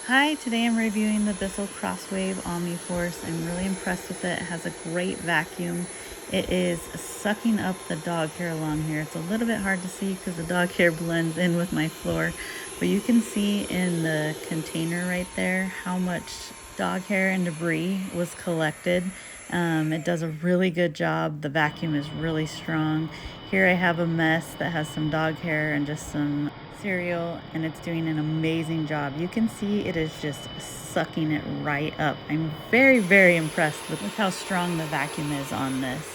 Hi, today I'm reviewing the BISSELL CrossWave OmniForce. I'm really impressed with it. It has a great vacuum. It is sucking up the dog hair along here. It's a little bit hard to see because the dog hair blends in with my floor, but you can see in the container right there how much dog hair and debris was collected. It does a really good job. The vacuum is really strong. Here I have a mess that has some dog hair and just some cereal, and it's doing an amazing job. You can see it is just sucking it right up. I'm very impressed with how strong the vacuum is on this.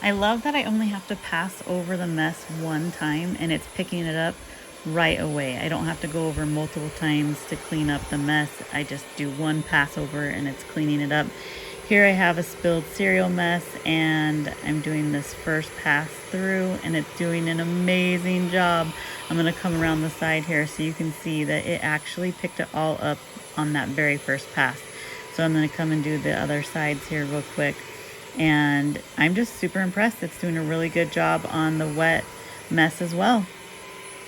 I love that I only have to pass over the mess one time and it's picking it up right away. I don't have to go over multiple times to clean up the mess. I just do one pass over and it's cleaning it up. Here I have a spilled cereal mess and I'm doing this first pass through and it's doing an amazing job. I'm going to come around the side here so you can see that it actually picked it all up on that very first pass. So I'm going to come and do the other sides here real quick. And I'm just super impressed. It's doing a really good job on the wet mess as well.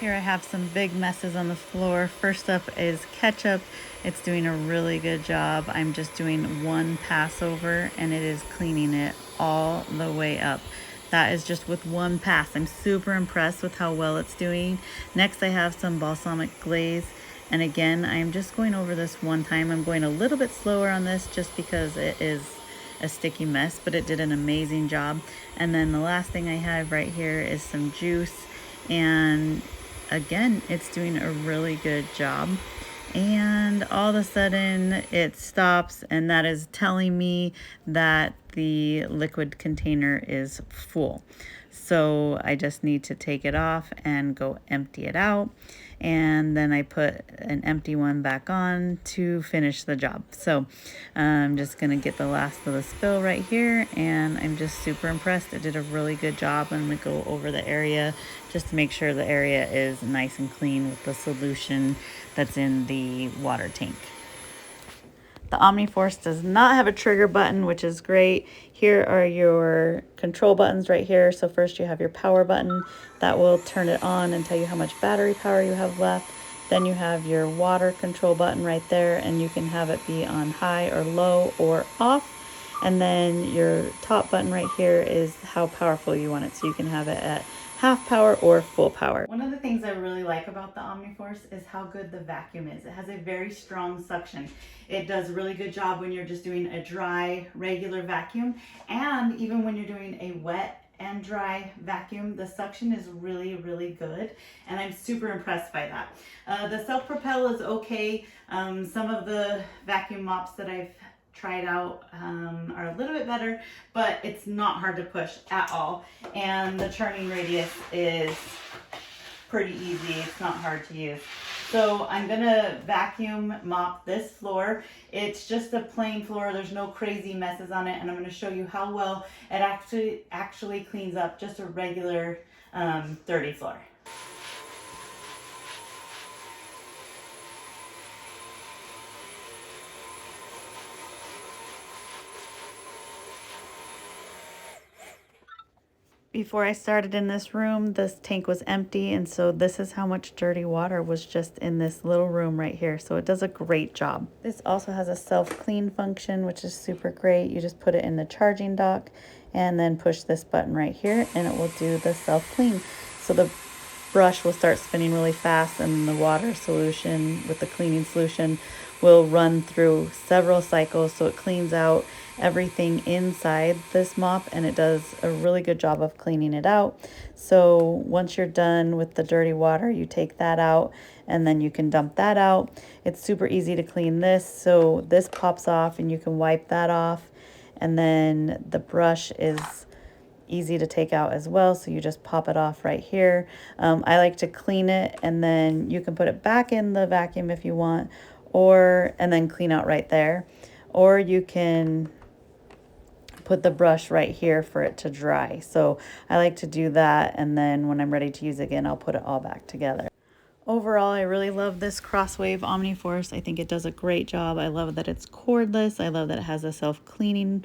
Here I have some big messes on the floor. First up is ketchup. It's doing a really good job. I'm just doing one pass over and it is cleaning it all the way up. That is just with one pass. I'm super impressed with how well it's doing. Next I have some balsamic glaze. And again, I'm just going over this one time. I'm going a little bit slower on this just because it is a sticky mess, but it did an amazing job. And then the last thing I have right here is some juice, and again, it's doing a really good job. And all of a sudden it stops, and that is telling me that the liquid container is full. So I just need to take it off and go empty it out. And then I put an empty one back on to finish the job. So I'm just gonna get the last of the spill right here, and I'm just super impressed. It did a really good job. I'm gonna go over the area just to make sure the area is nice and clean with the solution that's in the water tank. The OmniForce does not have a trigger button, which is great. Here are your control buttons right here. So first you have your power button that will turn it on and tell you how much battery power you have left. Then you have your water control button right there, and you can have it be on high or low or off. And then your top button right here is how powerful you want it. So you can have it at half power or full power. One of the things I really like about the OmniForce is how good the vacuum is. It has a very strong suction. It does a really good job when you're just doing a dry, regular vacuum, and even when you're doing a wet and dry vacuum, the suction is really good, and I'm super impressed by that. The self-propel is okay. Some of the vacuum mops that I've tried out are a little bit better, but it's not hard to push at all, and the turning radius is pretty easy. It's not hard to use. So I'm gonna vacuum mop this floor. It's just a plain floor. There's no crazy messes on it, and I'm gonna show you how well it actually cleans up just a regular dirty floor. Before I started in this room, this tank was empty, and so this is how much dirty water was just in this little room right here. So it does a great job. This also has a self-clean function, which is super great. You just put it in the charging dock and then push this button right here, and it will do the self-clean. So the brush will start spinning really fast, and the water solution with the cleaning solution will run through several cycles, so it cleans out everything inside this mop, and it does a really good job of cleaning it out. So once you're done with the dirty water, you take that out and then you can dump that out. It's super easy to clean this, so this pops off and you can wipe that off, and then the brush is easy to take out as well, so you just pop it off right here. I like to clean it, and then you can put it back in the vacuum if you want, and then clean out right there, or you can put the brush right here for it to dry. So I like to do that, and then when I'm ready to use it again, I'll put it all back together. Overall, I really love this CrossWave OmniForce. I think it does a great job. I love that it's cordless. I love that it has a self-cleaning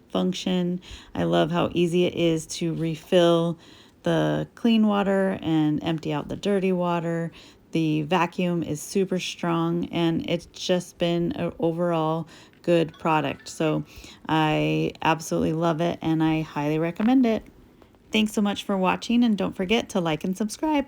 function. I love how easy it is to refill the clean water and empty out the dirty water. The vacuum is super strong, and it's just been an overall good product. So I absolutely love it, and I highly recommend it. Thanks so much for watching, and don't forget to like and subscribe.